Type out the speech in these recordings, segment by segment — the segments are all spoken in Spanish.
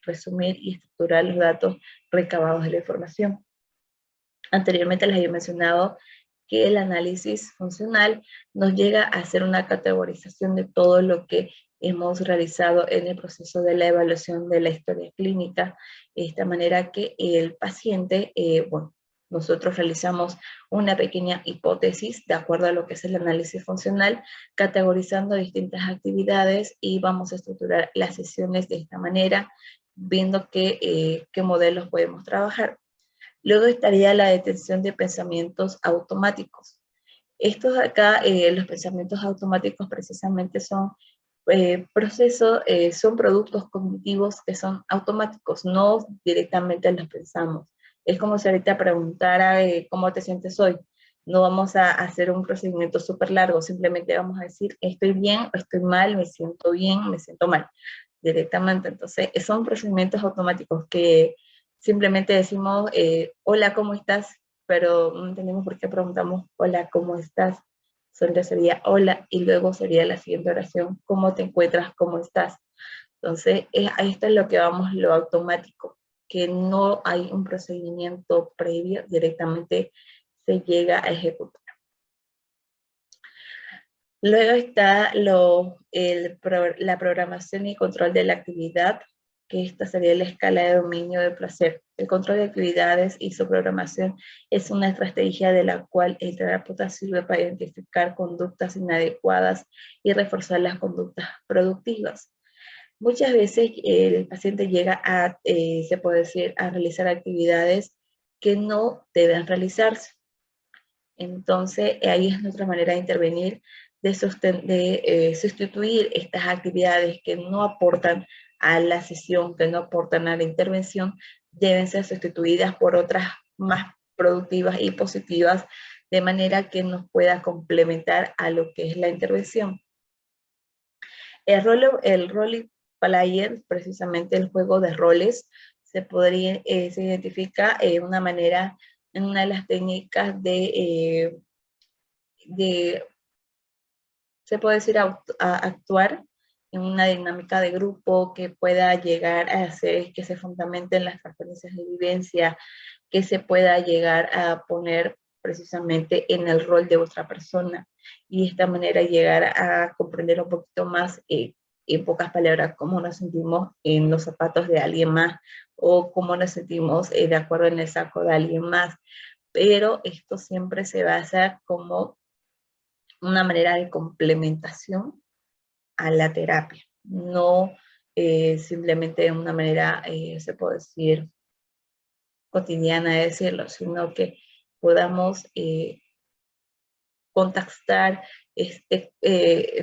resumir y estructurar los datos recabados de la información. Anteriormente les había mencionado que el análisis funcional nos llega a hacer una categorización de todo lo que hemos realizado en el proceso de la evaluación de la historia clínica, de esta manera que el paciente, nosotros realizamos una pequeña hipótesis de acuerdo a lo que es el análisis funcional, categorizando distintas actividades y vamos a estructurar las sesiones de esta manera, viendo qué modelos podemos trabajar. Luego estaría la detención de pensamientos automáticos. Estos acá, los pensamientos automáticos precisamente son son productos cognitivos que son automáticos, no directamente los pensamos. Es como si ahorita preguntara ¿cómo te sientes hoy? No vamos a hacer un procedimiento súper largo, simplemente vamos a decir estoy bien o estoy mal, me siento bien, me siento mal, directamente. Entonces, son procedimientos automáticos que simplemente decimos hola, ¿cómo estás? Pero no entendemos por qué preguntamos hola, ¿cómo estás? Solo sería hola y luego sería la siguiente oración, ¿cómo te encuentras? ¿Cómo estás? Entonces, esto es lo que vamos, lo automático, que no hay un procedimiento previo, directamente se llega a ejecutar. Luego está la programación y control de la actividad, que esta sería la escala de dominio del placer. El control de actividades y su programación es una estrategia de la cual el terapeuta sirve para identificar conductas inadecuadas y reforzar las conductas productivas. Muchas veces el paciente llega se puede decir, a realizar actividades que no deben realizarse. Entonces, ahí es nuestra manera de intervenir, de sustituir estas actividades que no aportan a la sesión, que no aportan a la intervención, deben ser sustituidas por otras más productivas y positivas, de manera que nos pueda complementar a lo que es la intervención. El role player, precisamente el juego de roles, se identifica una manera, en una de las técnicas se puede decir, actuar en una dinámica de grupo que pueda llegar a hacer que se fundamenten las transferencias de vivencia, que se pueda llegar a poner precisamente en el rol de otra persona y de esta manera llegar a comprender un poquito más, en pocas palabras, cómo nos sentimos en los zapatos de alguien más o cómo nos sentimos de acuerdo en el saco de alguien más. Pero esto siempre se basa como una manera de complementación a la terapia, no simplemente de una manera, se puede decir, cotidiana de decirlo, sino que podamos contactar,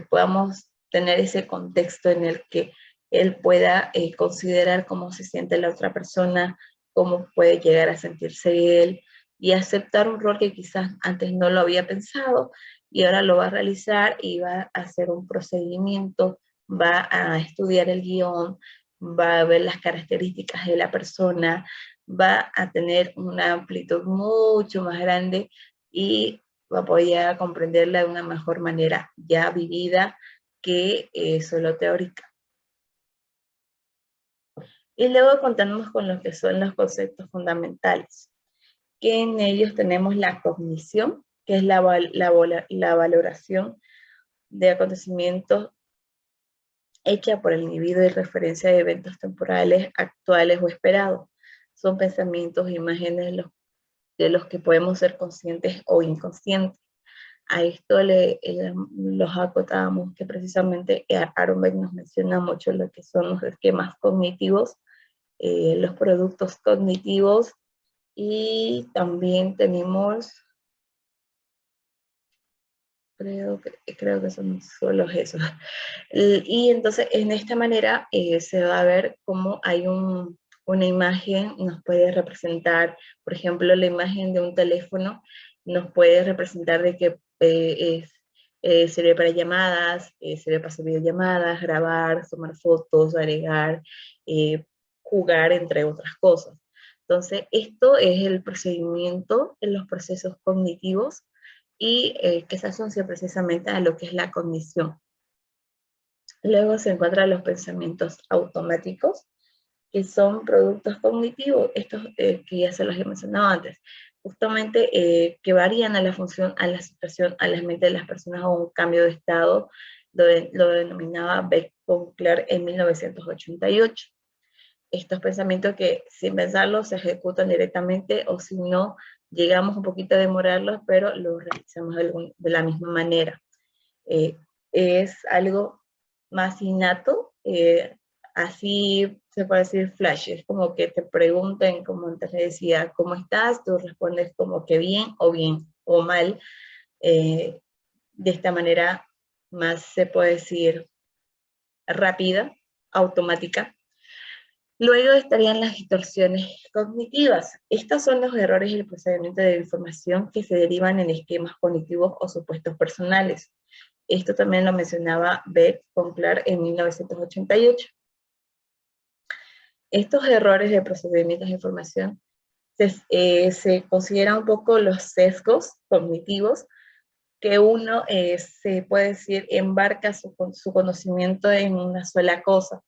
podamos tener ese contexto en el que él pueda considerar cómo se siente la otra persona, cómo puede llegar a sentirse él, y aceptar un rol que quizás antes no lo había pensado, y ahora lo va a realizar y va a hacer un procedimiento, va a estudiar el guión, va a ver las características de la persona, va a tener una amplitud mucho más grande y va a poder comprenderla de una mejor manera ya vivida que solo teórica. Y luego contamos con lo que son los conceptos fundamentales, que en ellos tenemos la cognición, que es la valoración de acontecimientos hecha por el individuo y referencia de eventos temporales, actuales o esperados. Son pensamientos e imágenes de los que podemos ser conscientes o inconscientes. A esto los acotábamos que precisamente Aaron Beck nos menciona mucho lo que son los esquemas cognitivos, los productos cognitivos, y también tenemos, creo que son solo esos. Y entonces en esta manera se va a ver cómo hay una imagen, nos puede representar, por ejemplo, la imagen de un teléfono, nos puede representar de que sirve para llamadas, sirve para hacer videollamadas, grabar, tomar fotos, agregar, jugar, entre otras cosas. Entonces, esto es el procedimiento en los procesos cognitivos y que se asocia precisamente a lo que es la cognición. Luego se encuentran los pensamientos automáticos, que son productos cognitivos, estos que ya se los he mencionado antes, justamente que varían a la función, a la situación, a la mente de las personas o un cambio de estado, lo denominaba Beck-Concler en 1988. Estos pensamientos que sin pensarlos se ejecutan directamente o si no, llegamos un poquito a demorarlos, pero los realizamos de la misma manera. Es algo más innato, así se puede decir flash, es como que te pregunten, como antes le decía, ¿cómo estás? Tú respondes como que bien o mal, de esta manera más se puede decir rápida, automática. Luego estarían las distorsiones cognitivas. Estos son los errores en el procesamiento de información que se derivan en esquemas cognitivos o supuestos personales. Esto también lo mencionaba Beck-Concler en 1988. Estos errores de procesamiento de información se consideran un poco los sesgos cognitivos que uno se puede decir embarca su conocimiento en una sola cosa.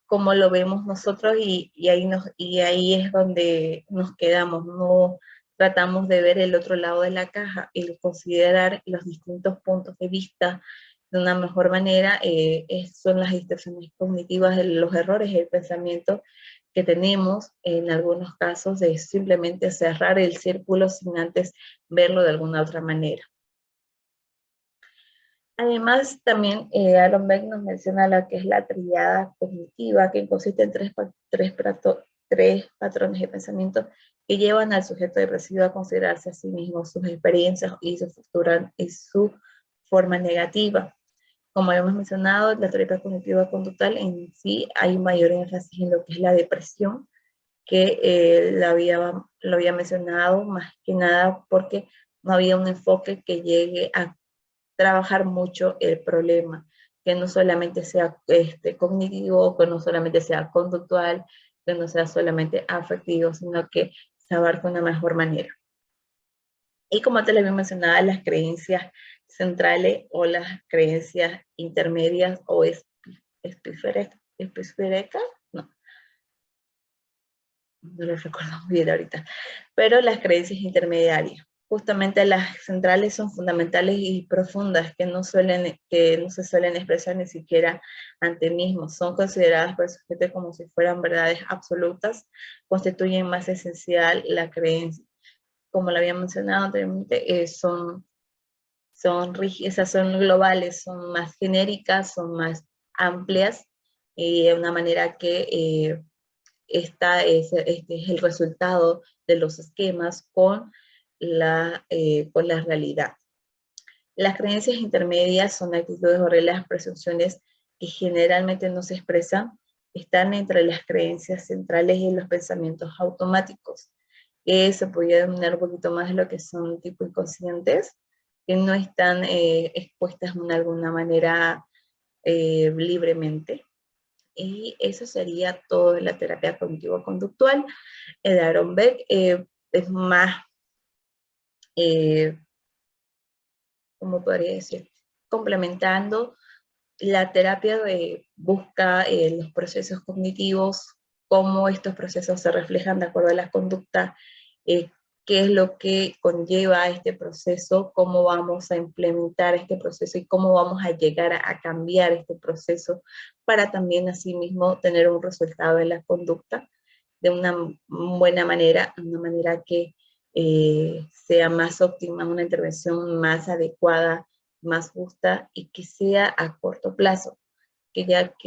Como lo vemos nosotros y ahí es donde nos quedamos, no tratamos de ver el otro lado de la caja y considerar los distintos puntos de vista de una mejor manera, son las distorsiones cognitivas, los errores del pensamiento que tenemos en algunos casos de simplemente cerrar el círculo sin antes verlo de alguna otra manera. Además, también Aaron Beck nos menciona lo que es la tríada cognitiva, que consiste en tres patrones de pensamiento que llevan al sujeto depresivo a considerarse a sí mismo, sus experiencias y su forma negativa. Como hemos mencionado, la terapia cognitiva conductual en sí hay mayor énfasis en lo que es la depresión, que lo había mencionado más que nada porque no había un enfoque que llegue a trabajar mucho el problema, que no solamente sea cognitivo, que no solamente sea conductual, que no sea solamente afectivo, sino que se abarque de una mejor manera. Y como te lo había mencionado, las creencias centrales o las creencias intermedias o específicas, no lo recuerdo muy bien ahorita, pero las creencias intermediarias. Justamente las centrales son fundamentales y profundas que no se suelen expresar ni siquiera ante mismos. Son consideradas por el sujeto como si fueran verdades absolutas, constituyen más esencial la creencia. Como lo había mencionado anteriormente, son globales, son más genéricas, son más amplias y de una manera que este es el resultado de los esquemas con la realidad. Las creencias intermedias son actitudes o reglas, presunciones que generalmente no se expresan, están entre las creencias centrales y los pensamientos automáticos. Se podría denominar un poquito más de lo que son tipo inconscientes, que no están expuestas de alguna manera libremente. Y eso sería todo de la terapia cognitivo-conductual. De Aaron Beck es más, ¿cómo podría decir? Complementando, la terapia busca los procesos cognitivos, cómo estos procesos se reflejan de acuerdo a la conducta, qué es lo que conlleva este proceso, cómo vamos a implementar este proceso y cómo vamos a llegar a cambiar este proceso para también asimismo tener un resultado en la conducta de una buena manera, una manera que sea más óptima, una intervención más adecuada, más justa y que sea a corto plazo, que ya que